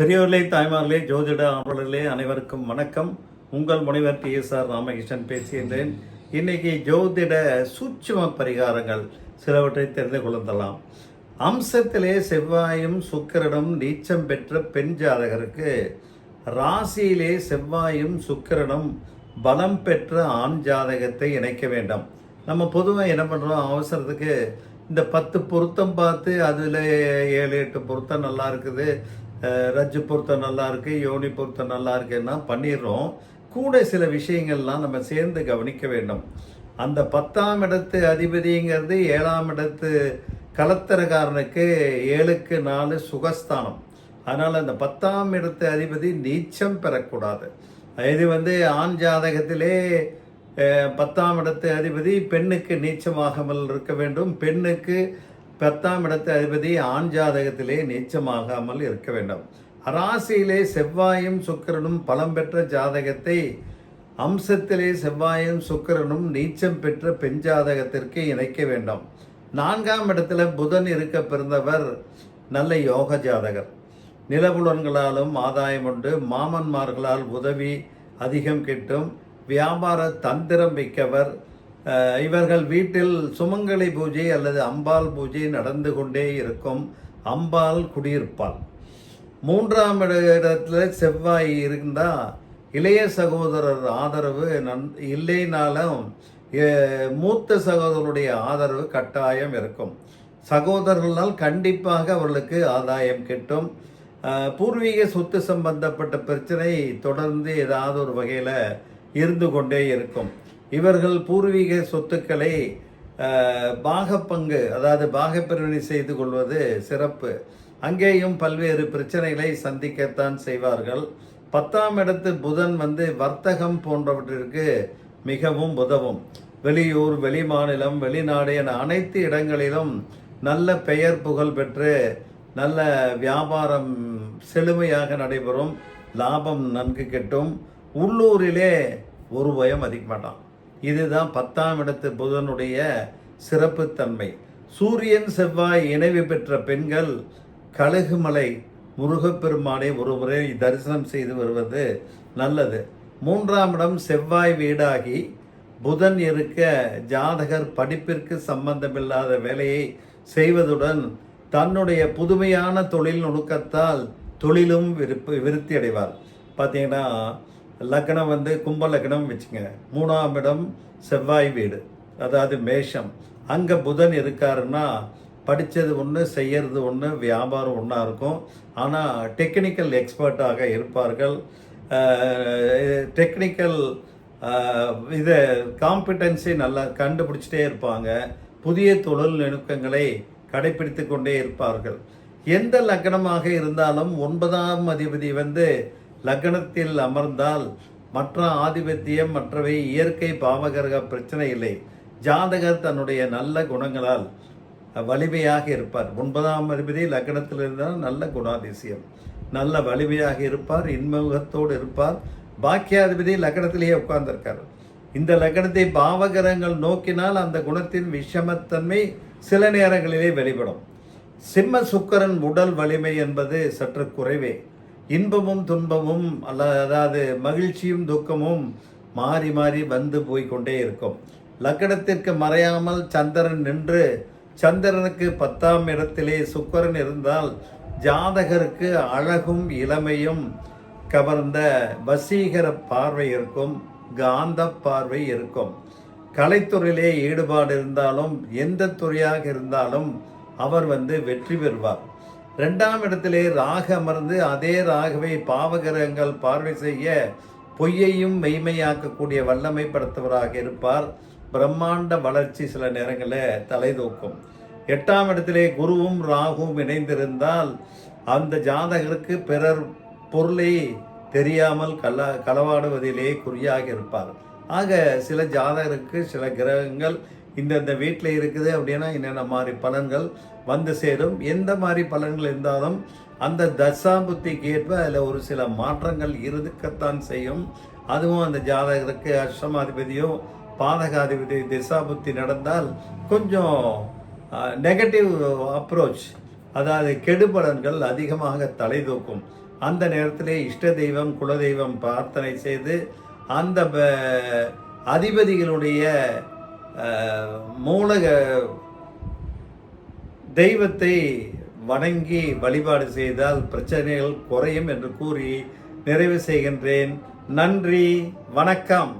பெரியவர்களே, தாய்மார்களே, ஜோதிட ஆர்வலர்களே அனைவருக்கும் வணக்கம். உங்கள் முனைவர் TSR ராமகிருஷ்ணன் பேசுகின்றேன். இன்னைக்கு ஜோதிட சூட்சும பரிகாரங்கள் சிலவற்றை தெரிந்து கொள்ளலாம். அம்சத்திலே செவ்வாயும் சுக்கிரனும் நீச்சம் பெற்ற பெண் ஜாதகருக்கு ராசியிலே செவ்வாயும் சுக்கிரனும் பலம் பெற்ற ஆண் ஜாதகத்தை இணைக்க வேண்டும். நம்ம பொதுவாக என்ன பண்ணுறோம், அவசரத்துக்கு இந்த 10 பொருத்தம் பார்த்து அதில் 7-8 பொருத்தம் நல்லா இருக்குது, ரஜ்ஜு பொருத்தம் நல்லா இருக்குது, யோனி பொருத்தம் நல்லா இருக்குன்னா பண்ணிடுறோம். கூட சில விஷயங்கள்லாம் நம்ம சேர்ந்து கவனிக்க வேண்டும். அந்த 10ஆம் இடத்து அதிபதிங்கிறது 7ஆம் இடத்து கலத்தரகாரனுக்கு 7க்கு 4 சுகஸ்தானம். அதனால் அந்த 10ஆம் இடத்து அதிபதி நீச்சம் பெறக்கூடாது. இது ஆண் ஜாதகத்திலே 10ஆம் இடத்து அதிபதி பெண்ணுக்கு நீச்சமாகாமல் இருக்க வேண்டும். பெண்ணுக்கு 10ஆம் இடத்து அதிபதி ஆண் ஜாதகத்திலே நீச்சமாகாமல் இருக்க வேண்டும். ராசியிலே செவ்வாயும் சுக்கிரனும் பலம் பெற்ற ஜாதகத்தை அம்சத்திலே செவ்வாயும் சுக்கிரனும் நீச்சம் பெற்ற பெண் ஜாதகத்திற்கு இணைக்க வேண்டும். 4ஆம் இடத்துல புதன் இருக்க பிறந்தவர் நல்ல யோக ஜாதகர். நிலபுலன்களாலும் ஆதாயம் உண்டு, மாமன்மார்களால் உதவி அதிகம் கிட்டும், வியாபார தந்திரம் மிக்கவர். இவர்கள் வீட்டில் சுமங்கலி பூஜை அல்லது அம்பாள் பூஜை நடந்து கொண்டே இருக்கும். அம்பாள் குடியிருப்பாள். 3ஆம் இடத்துல செவ்வாய் இருந்தால் இளைய சகோதரர் ஆதரவு இல்லைனாலும் மூத்த சகோதரருடைய ஆதரவு கட்டாயம் இருக்கும். சகோதரர்களால் கண்டிப்பாக அவர்களுக்கு ஆதாயம் கிட்டும். பூர்வீக சொத்து சம்பந்தப்பட்ட பிரச்சனை தொடர்ந்து ஏதாவது ஒரு வகையில் இருந்து கொண்டே இருக்கும். இவர்கள் பூர்வீக சொத்துக்களை பாகப்பங்கு, அதாவது பாகப்பிரிவினை செய்து கொள்வது சிறப்பு. அங்கேயும் பல்வேறு பிரச்சனைகளை சந்திக்கத்தான் செய்வார்கள். 10ஆம் இடத்து புதன் வர்த்தகம் போன்றவற்றிற்கு மிகவும் உதவும். வெளியூர், வெளிமாநிலம், வெளிநாடு என அனைத்து இடங்களிலும் நல்ல பெயர் புகழ் பெற்று நல்ல வியாபாரம் செழுமையாக நடைபெறும். லாபம் நன்கு கிட்டும். உள்ளூரிலே ஒரு பயம் அதிக மாட்டான். இதுதான் 10ஆம் இடத்து புதனுடைய சிறப்புத்தன்மை. சூரியன் செவ்வாய் இணைவு பெற்ற பெண்கள் கழுகுமலை முருகப்பெருமானை ஒரு முறை தரிசனம் செய்து வருவது நல்லது. 3ஆம் இடம் செவ்வாய் வீடாகி புதன் இருக்க ஜாதகர் படிப்பிற்கு சம்பந்தமில்லாத வேலையை செய்வதுடன் தன்னுடைய புதுமையான தொழில் நுணுக்கத்தால் தொழிலும் விருத்தி அடைவார். பார்த்தீங்கன்னா லக்னம் கும்ப லக்னம் வச்சுங்க, 3ஆம் இடம் செவ்வாய் வீடு, அதாவது மேஷம். அங்கே புதன் இருக்காருன்னா படித்தது ஒன்று, செய்யறது ஒன்று, வியாபாரம் ஒன்றா இருக்கும். ஆனால் டெக்னிக்கல் எக்ஸ்பர்ட்டாக இருப்பார்கள். டெக்னிக்கல் காம்பிடன்சி நல்லா கண்டுபிடிச்சிட்டே இருப்பாங்க. புதிய தொழில் நுணுக்கங்களை கடைபிடித்து கொண்டே இருப்பார்கள். எந்த லக்னமாக இருந்தாலும் 9ஆம் அதிபதி லக்னத்தில் அமர்ந்தால் மற்ற ஆதிபத்தியம் மற்றவை இயற்கை பாவகரக பிரச்சனை இல்லை. ஜாதகர் தன்னுடைய நல்ல குணங்களால் வலிமையாக இருப்பார். 9ஆம் அதிபதி லக்னத்தில் இருந்தால் நல்ல குணாதிசயம், நல்ல வலிமையாக இருப்பார், இன்முகத்தோடு இருப்பார். பாக்கியாதிபதி லக்னத்திலேயே உட்கார்ந்திருக்கார். இந்த லக்னத்தை பாவகரங்கள் நோக்கினால் அந்த குணத்தின் விஷமத்தன்மை சில நேரங்களிலே வெளிப்படும். சிம்ம சுக்கரன் உடல் வலிமை என்பது சற்று குறைவே. இன்பமும் துன்பமும் அதாவது மகிழ்ச்சியும் துக்கமும் மாறி மாறி போய் கொண்டே இருக்கும். லக்னத்திற்கு மறையாமல் சந்திரன் நின்று சந்திரனுக்கு 10ஆம் இடத்திலே சுக்கிரன் இருந்தால் ஜாதகருக்கு அழகும் இளமையும் கவர்ந்த வசீகர பார்வை இருக்கும், காந்த பார்வை இருக்கும். கலைத்துறையிலே ஈடுபாடு இருந்தாலும் எந்த துறையாக இருந்தாலும் அவர் வெற்றி பெறுவார். 2ஆம் இடத்திலே ராகு அமர்ந்து அதே ராகுவை பாவகிரகங்கள் பார்வை செய்ய பொய்யையும் மெய்மையாக்கக்கூடிய வல்லமை படுத்தவராக இருப்பார். பிரம்மாண்ட வளர்ச்சி சில நேரங்களில் தலை தூக்கும். 8ஆம் இடத்திலே குருவும் ராகுவும் இணைந்திருந்தால் அந்த ஜாதகருக்கு பிறர் பொருளை தெரியாமல் களவாடுவதிலே குறியாக இருப்பார். ஆக சில ஜாதகருக்கு சில கிரகங்கள் இந்த வீட்டில் இருக்குது அப்படின்னா என்னென்ன மாதிரி பலன்கள் சேரும். எந்த மாதிரி பலன்கள் இருந்தாலும் அந்த தசாபுத்திக்கு ஏற்ப அதில் ஒரு சில மாற்றங்கள் இருக்கத்தான் செய்யும். அதுவும் அந்த ஜாதகருக்கு அஷ்டமாதிபதியோ பாதகாதிபதி திசாபுத்தி நடந்தால் கொஞ்சம் நெகட்டிவ் அப்ரோச், அதாவது கெடுபலன்கள் அதிகமாக தலை தூக்கும். அந்த நேரத்திலே இஷ்ட தெய்வம் குலதெய்வம் பிரார்த்தனை செய்து அந்த அதிபதிகளுடைய மூல தெய்வத்தை வணங்கி வழிபாடு செய்தால் பிரச்சனைகள் குறையும் என்று கூறி நிறைவு செய்கின்றேன். நன்றி, வணக்கம்.